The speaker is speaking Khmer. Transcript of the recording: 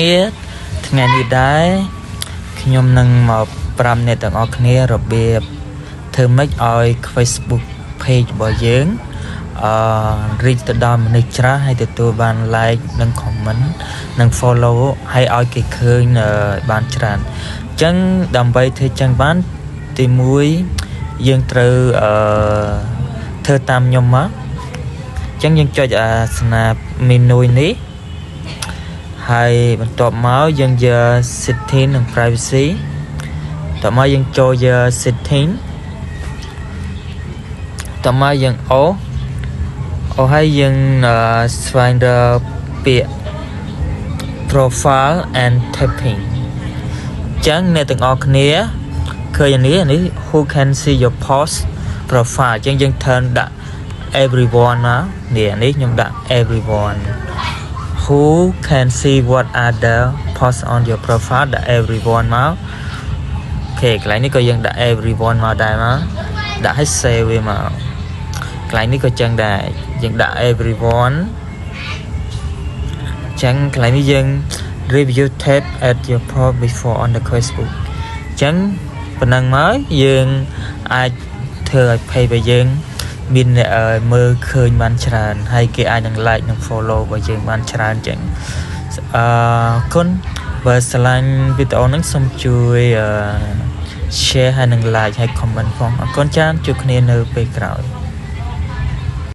គ្នាថ្ងៃនេះដែរខ្ញុំនឹងមកប្រាប់អ្នកទាំងអស់គ្នារបៀបធ្វើម៉េចឲ្យ Facebook page របស់យើងreach ទៅដល់មនុស្សច្រើនហើយទទួលបាន like និង comment និង follow ហើយឲ្យគេឃើញបានច្រើនអញ្ចឹងដើម្បីធ្វើចឹងបានទី1យើងត្រូវធ្វើតាមខ្ញុំមកអញ្ចឹងយើងចុចអាស្នាម menu នេះហើយបន្ទាប់មកយើងយក setting និង privacy តមកយើងចូលយក setting តមកយើងអូហើយយើងស្វែងរកពាក្យ profile and typing ចឹងអ្នកទាំងអស់គ្នាឃើញនេះ who can see your post profile ចឹងយើង turn ដាក់ everyone មកនេះខ្ញុំដាក់ everyone who can see what other post on your profile ដាក់ everyone មកអូខេកន្លែងនេះក៏យើងដាក់ everyone មកដែរមកដាក់ឲ្យ save វាមកកន្លែងនេះក៏ចឹងដែរយើងដាក់ everyone ចឹងកន្លែងនេះយើង review tab at your post before on the Facebook ចឹងប៉ុណ្ណឹងមកយើងអាចធ្វើឲ្យ page របស់យើងមានមើលឃើញបានច្រើនហើយគេអាចនឹង like និង follow របស់យើងបានច្រើនចឹងគុណបើស្រឡាញ់វីដេអូនេះសូមជួយ share ហើយនិង like ហើយ comment ផងអរគុណច្រើនជួបគ្នានៅពេលក្រោយ